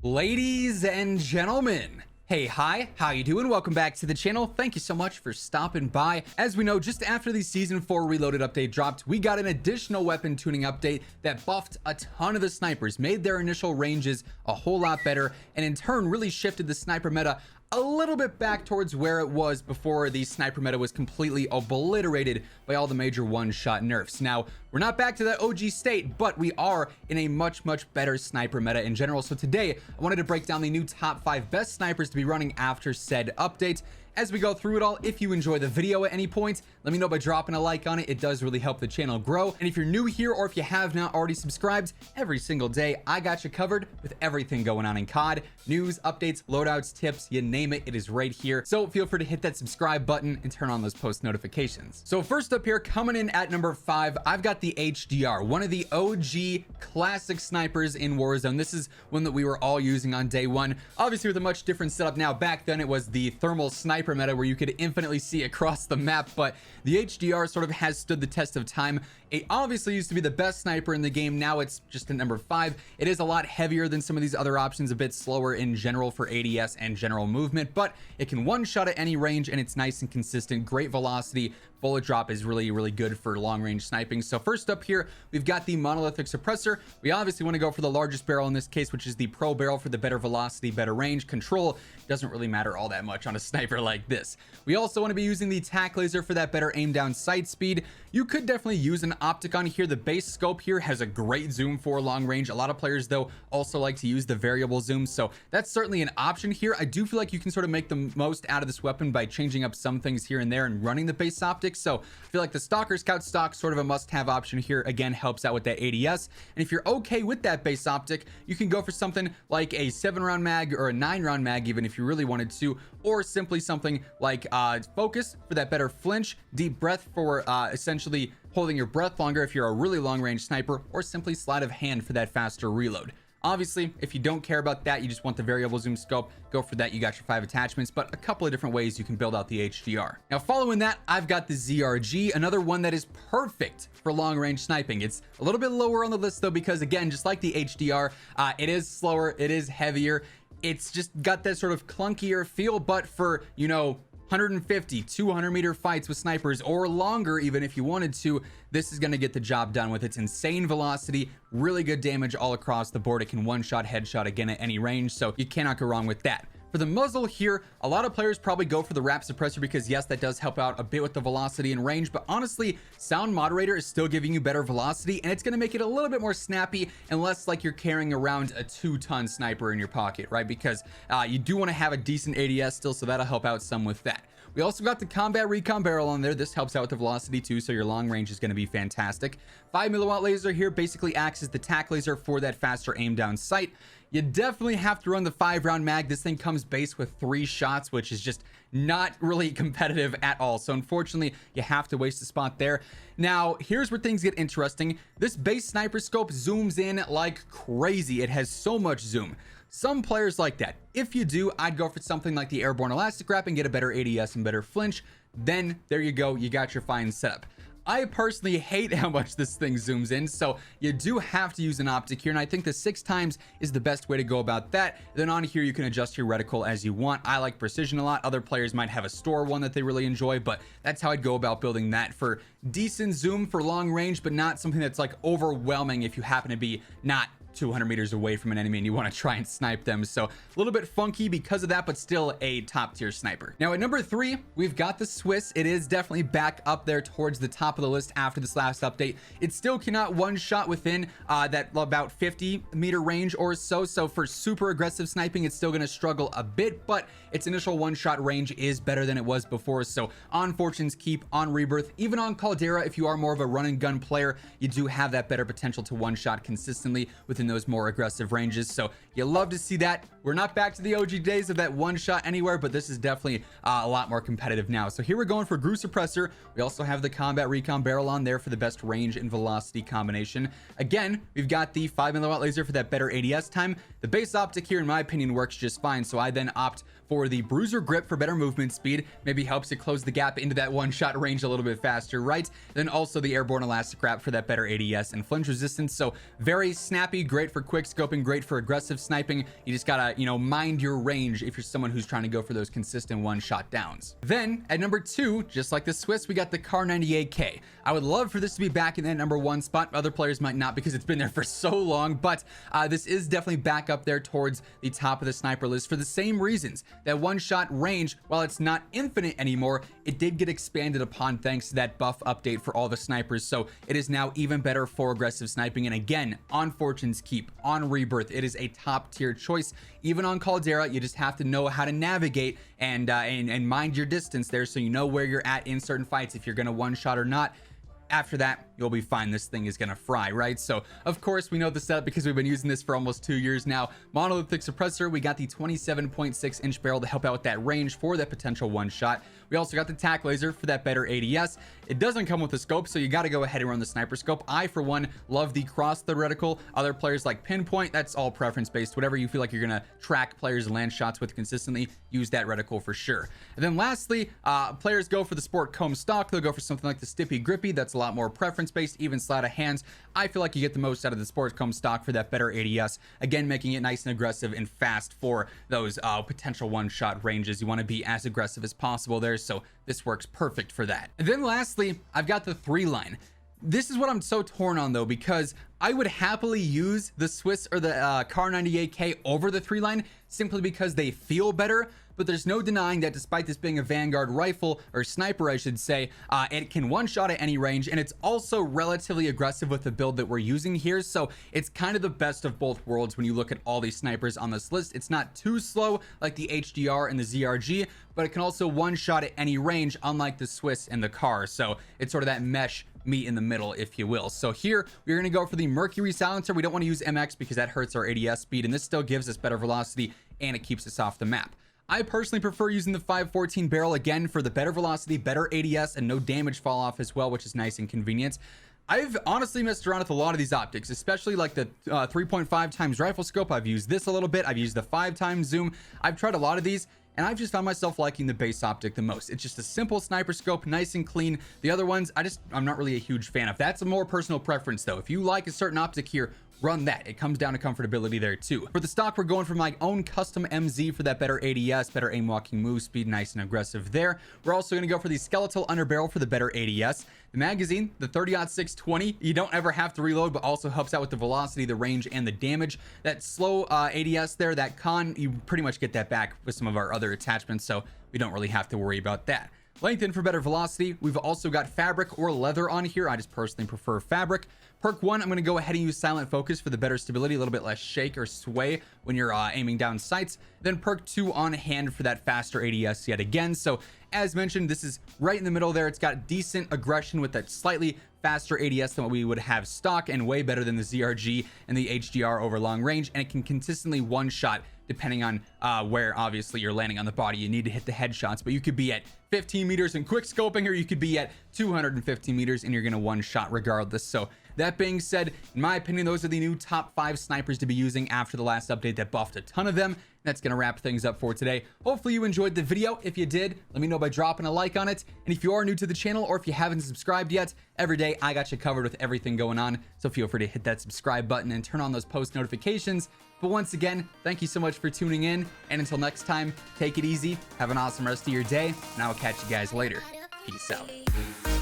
Ladies and gentlemen, hey, hi, how you doing? Welcome back to the channel. Thank you so much for stopping by. As we know, just after the Season 4 Reloaded update dropped, we got an additional weapon tuning update that buffed a ton of the snipers, made their initial ranges a whole lot better, and in turn really shifted the sniper meta a little bit back towards where it was before the sniper meta was completely obliterated by all the major one-shot nerfs. Now, we're not back to that OG state, but we are in a much better sniper meta in general. So today, I wanted to break down the new top 5 best snipers to be running after said update. As we go through it all, if you enjoy the video at any point, let me know by dropping a like on it. It does really help the channel grow. And if you're new here, or if you have not already subscribed, every single day I got you covered with everything going on in COD. News, updates, loadouts, tips, you name it, it is right here. So feel free to hit that subscribe button and turn on those post notifications. So first up here, coming in at number 5, I've got the HDR, one of the OG classic snipers in Warzone. This is one that we were all using on day one, obviously with a much different setup now. Back then it was the thermal sniper meta where you could infinitely see across the map, but the HDR sort of has stood the test of time. It obviously used to be the best sniper in the game. Now it's just at number 5. It is a lot heavier than some of these other options, a bit slower in general for ADS and general movement, but it can one shot at any range and it's nice and consistent. Great velocity. Bullet drop is really good for long range sniping. So first up here, we've got the monolithic suppressor. We obviously want to go for the largest barrel in this case, which is the pro barrel, for the better velocity, better range. Control doesn't really matter all that much on a sniper like this. We also want to be using the tac laser for that better aim down sight speed. You could definitely use an optic on here. The base scope here has a great zoom for long range. A lot of players though also like to use the variable zoom, so that's certainly an option here. I do feel like you can sort of make the most out of this weapon by changing up some things here and there and running the base optic. So I feel like the Stalker Scout stock, sort of a must-have option here, again helps out with that ADS. And if you're okay with that base optic, you can go for something like a 7-round mag or a 9-round mag even if you really wanted to, or simply something like focus for that better flinch, deep breath for essentially holding your breath longer if you're a really long range sniper, or simply sleight of hand for that faster reload. Obviously, if you don't care about that, you just want the variable zoom scope, go for that. You got your 5 attachments, but a couple of different ways you can build out the HDR. Now, following that, I've got the ZRG, another one that is perfect for long range sniping. It's a little bit lower on the list though, because again, just like the HDR, it is slower, it is heavier. It's just got that sort of clunkier feel, but for, you know, 150, 200 meter fights with snipers, or longer even if you wanted to, this is going to get the job done with its insane velocity, really good damage all across the board. It can one-shot, headshot again at any range, so you cannot go wrong with that. For the muzzle here, a lot of players probably go for the wrap suppressor because yes, that does help out a bit with the velocity and range, but honestly, sound moderator is still giving you better velocity, and it's going to make it a little bit more snappy and less like you're carrying around a 2-ton sniper in your pocket, right? Because you do want to have a decent ADS still, so that'll help out some with that. We also got the combat recon barrel on there. This helps out with the velocity too, so your long range is going to be fantastic. 5 milliwatt laser here basically acts as the tac laser for that faster aim down sight. You definitely have to run the 5-round mag. This thing comes base with 3 shots, which is just not really competitive at all. So unfortunately, you have to waste a spot there. Now, here's where things get interesting. This base sniper scope zooms in like crazy. It has so much zoom. Some players like that. If you do, I'd go for something like the airborne elastic wrap and get a better ADS and better flinch. Then there you go, you got your fine setup. I personally hate how much this thing zooms in, so you do have to use an optic here, and I think the 6 times is the best way to go about that. Then on here you can adjust your reticle as you want. I like precision a lot. Other players might have a store one that they really enjoy, but that's how I'd go about building that for decent zoom for long range, but not something that's like overwhelming if you happen to be not 200 meters away from an enemy and you want to try and snipe them. So a little bit funky because of that, but still a top tier sniper. Now at number 3, we've got the Swiss. It is definitely back up there towards the top of the list after this last update. It still cannot one shot within that about 50 meter range or so. So for super aggressive sniping, it's still going to struggle a bit, but its initial one shot range is better than it was before. So on Fortune's Keep, on Rebirth, even on Caldera, if you are more of a run and gun player, you do have that better potential to one shot consistently within those more aggressive ranges. So you love to see that. We're not back to the OG days of that one shot anywhere, but this is definitely a lot more competitive now. So here we're going for Grew Suppressor. We also have the combat recon barrel on there for the best range and velocity combination. Again, we've got the 5 milliwatt laser for that better ADS time. The base optic here, in my opinion, works just fine, so I then opt for the bruiser grip for better movement speed, maybe helps it close the gap into that one-shot range a little bit faster, right? Then also the airborne elastic wrap for that better ADS and flinch resistance. So very snappy, great for quick scoping, great for aggressive sniping. You just gotta, you know, mind your range if you're someone who's trying to go for those consistent one-shot downs. Then at number 2, just like the Swiss, we got the Kar 98K. I would love for this to be back in that number 1 spot. Other players might not because it's been there for so long, but this is definitely back up there towards the top of the sniper list for the same reasons. That one-shot range, while it's not infinite anymore, it did get expanded upon thanks to that buff update for all the snipers, so it is now even better for aggressive sniping. And again, on Fortune's Keep, on Rebirth, it is a top tier choice. Even on Caldera, you just have to know how to navigate and mind your distance there, so you know where you're at in certain fights, if you're gonna one-shot or not. After that, you'll be fine. This thing is gonna fry, right? So of course we know the setup because we've been using this for almost 2 years now. Monolithic suppressor, we got the 27.6 inch barrel to help out with that range for that potential one shot. We also got the tac laser for that better ADS. It doesn't come with a scope, so you got to go ahead and run the sniper scope. I, for one, love the cross thread reticle. Other players like pinpoint. That's all preference based. Whatever you feel like you're gonna track players and land shots with consistently, use that reticle for sure. And then lastly, players go for the sport comb stock. They'll go for something like the Stippy Grippy. That's a lot more preference based, even sleight of hands. I feel like you get the most out of the sport comb stock for that better ADS. Again, making it nice and aggressive and fast for those potential one-shot ranges. You want to be as aggressive as possible there, so this works perfect for that. And then lastly, I've got the 3-line. This is what I'm so torn on though, because I would happily use the Swiss or the Kar 98K over the 3-line simply because they feel better. But there's no denying that despite this being a Vanguard rifle, or sniper I should say, it can one-shot at any range, and it's also relatively aggressive with the build that we're using here. So it's kind of the best of both worlds when you look at all these snipers on this list. It's not too slow like the HDR and the ZRG, but it can also one-shot at any range, unlike the Swiss and the Kar. So it's sort of that mesh meet in the middle, if you will. So here we're going to go for the Mercury silencer. We don't want to use MX because that hurts our ADS speed, and this still gives us better velocity and it keeps us off the map. I personally prefer using the 514 barrel again for the better velocity, better ADS, and no damage fall off as well, which is nice and convenient. I've honestly messed around with a lot of these optics, especially like the 3.5 times rifle scope. I've used this a little bit. I've used the 5 times zoom. I've tried a lot of these, and I've just found myself liking the base optic the most. It's just a simple sniper scope, nice and clean. The other ones, I'm not really a huge fan of. That's a more personal preference though. If you like a certain optic here, run that. It comes down to comfortability there too. For the stock, we're going for my own custom MZ for that better ADS, better aim walking move speed, nice and aggressive there. We're also going to go for the skeletal underbarrel for the better ADS. The magazine, the 30-06-20, you don't ever have to reload, but also helps out with the velocity, the range, and the damage. That slow ADS there, that con, you pretty much get that back with some of our other attachments, so we don't really have to worry about that. Lengthen for better velocity. We've also got fabric or leather on here. I just personally prefer fabric. Perk 1, I'm going to go ahead and use silent focus for the better stability, a little bit less shake or sway when you're aiming down sights. Then perk 2 on hand for that faster ADS yet again. So as mentioned, this is right in the middle there. It's got decent aggression with that slightly faster ADS than what we would have stock, and way better than the ZRG and the HDR over long range, and it can consistently one-shot depending on where obviously you're landing on the body. You need to hit the headshots, but you could be at 15 meters in quick scoping, or you could be at 250 meters and you're gonna one shot regardless. So that being said, in my opinion, those are the new top 5 snipers to be using after the last update that buffed a ton of them. That's gonna wrap things up for today. Hopefully you enjoyed the video. If you did, let me know by dropping a like on it. And if you are new to the channel, or if you haven't subscribed yet, every day I got you covered with everything going on. So feel free to hit that subscribe button and turn on those post notifications. But once again, thank you so much for tuning in. And until next time, take it easy. Have an awesome rest of your day. And I will catch you guys later. Peace out.